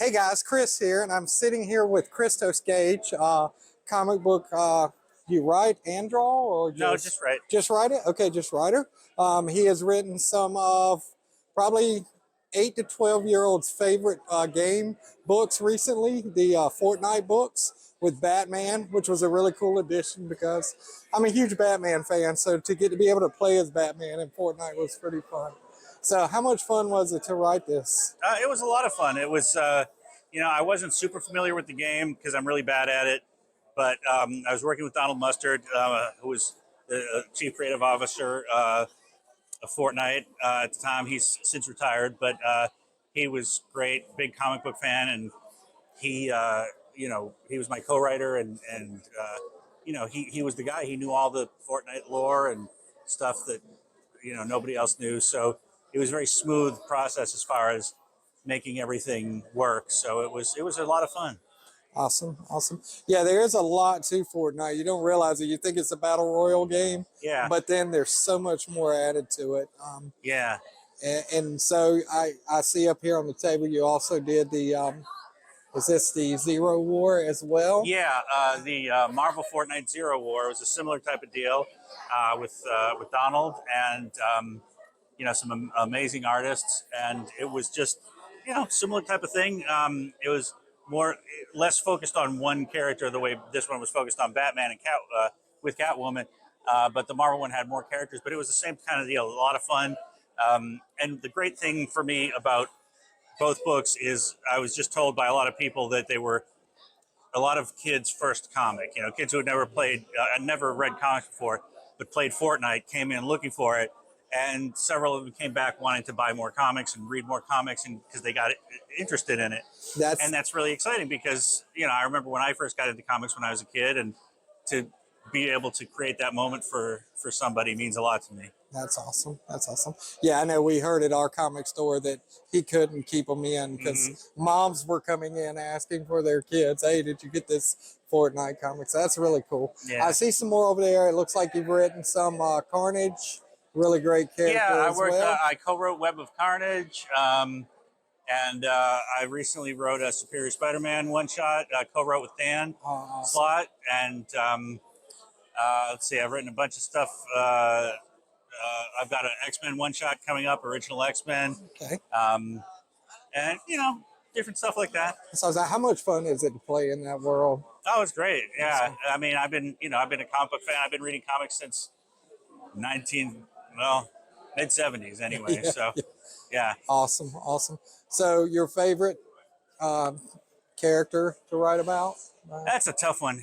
Hey guys, Chris here, and I'm sitting here with Christos Gage, comic book. You write and draw, or No, just right. Just write it. Okay, just writer. He has written some of probably 8 to 12-year-olds' favorite game books recently, the Fortnite books with Batman, which was a really cool addition because I'm a huge Batman fan. So to get to be able to play as Batman in Fortnite was pretty fun. So how much fun was it to write this? It was a lot of fun. It was, I wasn't super familiar with the game because I'm really bad at it. But I was working with Donald Mustard, who was the chief creative officer of Fortnite at the time. He's since retired, but he was great, big comic book fan, and he, he was my co-writer, and he was the guy. He knew all the Fortnite lore and stuff that nobody else knew. So it was a very smooth process as far as making everything work. So it was a lot of fun. Awesome. Yeah, there is a lot to Fortnite. You don't realize it. You think it's a battle royale game, Yeah. but then there's so much more added to it. Yeah. And so I see up here on the table you also did the is this the Zero War as well? Yeah, the Marvel Fortnite Zero War was a similar type of deal with Donald and some amazing artists, and it was just similar type of thing. It was less focused on one character the way this one was focused on Batman and with Catwoman, but the Marvel one had more characters, but it was the same kind of deal. A lot of fun, and the great thing for me about both books is I was just told by a lot of people that they were a lot of kids' first comic. Kids who had never played, never read comics before, but played Fortnite, came in looking for it, and several of them came back wanting to buy more comics and read more comics, and because they got interested in it. That's really exciting because I remember when I first got into comics when I was a kid, and to be able to create that moment for somebody means a lot to me. That's awesome. Yeah, I know we heard at our comic store that he couldn't keep them in because moms were coming in asking for their kids, hey, did you get this Fortnite comics? That's really cool. Yeah. I see some more over there. It looks like you've written some Carnage, really great character. Yeah, well. I co-wrote Web of Carnage, and I recently wrote a Superior Spider-Man one-shot, co-wrote with Dan Slott, and let's see, I've written a bunch of stuff. I've got an X-Men one-shot coming up, original X-Men. Okay. And, different stuff like that. So how much fun is it to play in that world? Oh, it's great. Yeah. I mean, I've been a comic book fan. I've been reading comics since mid-70s anyway. Yeah. So, yeah. Awesome. So your favorite character to write about? That's a tough one.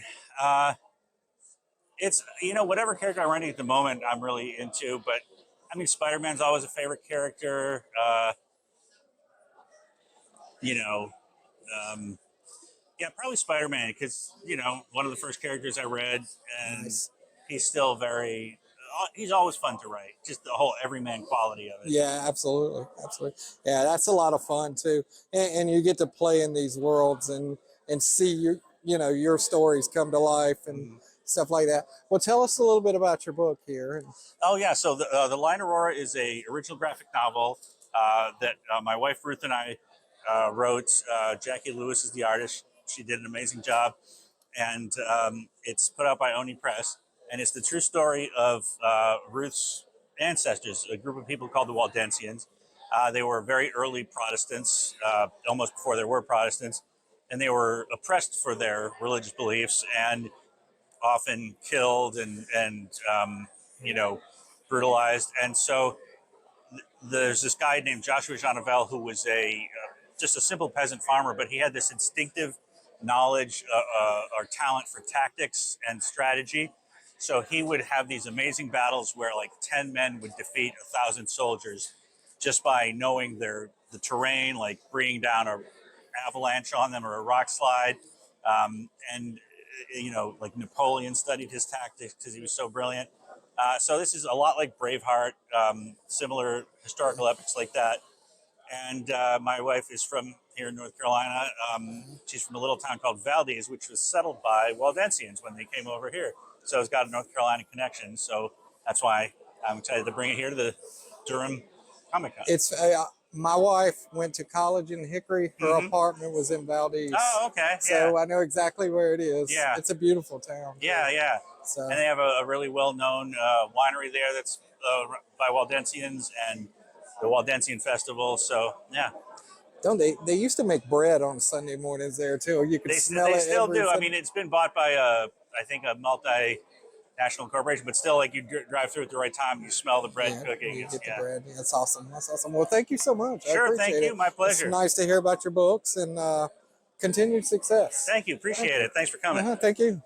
It's, whatever character I'm writing at the moment, I'm really into. But, I mean, Spider-Man's always a favorite character. Yeah, probably Spider-Man because, one of the first characters I read. And he's still he's always fun to write. Just the whole everyman quality of it. Yeah, absolutely. Yeah, that's a lot of fun, too. And you get to play in these worlds and see your stories come to life and stuff like that. Well, tell us a little bit about your book here. Oh, yeah. So the Line Aurora is a original graphic novel that my wife Ruth and I wrote. Jackie Lewis is the artist. She did an amazing job. And it's put out by Oni Press. And it's the true story of Ruth's ancestors, a group of people called the Waldensians. They were very early Protestants, almost before there were Protestants. And they were oppressed for their religious beliefs and often killed and brutalized. And so there's this guy named Joshua Janavel who was just a simple peasant farmer, but he had this instinctive knowledge or talent for tactics and strategy. So he would have these amazing battles where like 10 men would defeat 1,000 soldiers just by knowing the terrain, like bringing down an avalanche on them or a rock slide. Like Napoleon studied his tactics because he was so brilliant. So this is a lot like Braveheart, similar historical epics like that. And my wife is from here in North Carolina. She's from a little town called Valdez, which was settled by Waldensians when they came over here. So it's got a North Carolina connection. So that's why I'm excited to bring it here to the Durham Comic Con. My wife went to college in Hickory. Her apartment was in Valdez. Oh, okay. So I know exactly where it is. Yeah. It's a beautiful town. Yeah, yeah. So. And they have a really well-known winery there that's by Waldensians and the Waldensian Festival. So, yeah. Don't they? They used to make bread on Sunday mornings there too. You could smell it. They still do. Sunday. I mean, it's been bought by I think a multinational corporation, but still, like you drive through at the right time, you smell the bread cooking. You get the bread. Yeah, that's awesome. That's awesome. Well, thank you so much. Sure, thank you. My pleasure. It's nice to hear about your books and continued success. Thank you. Appreciate it. Thanks for coming. Thank you.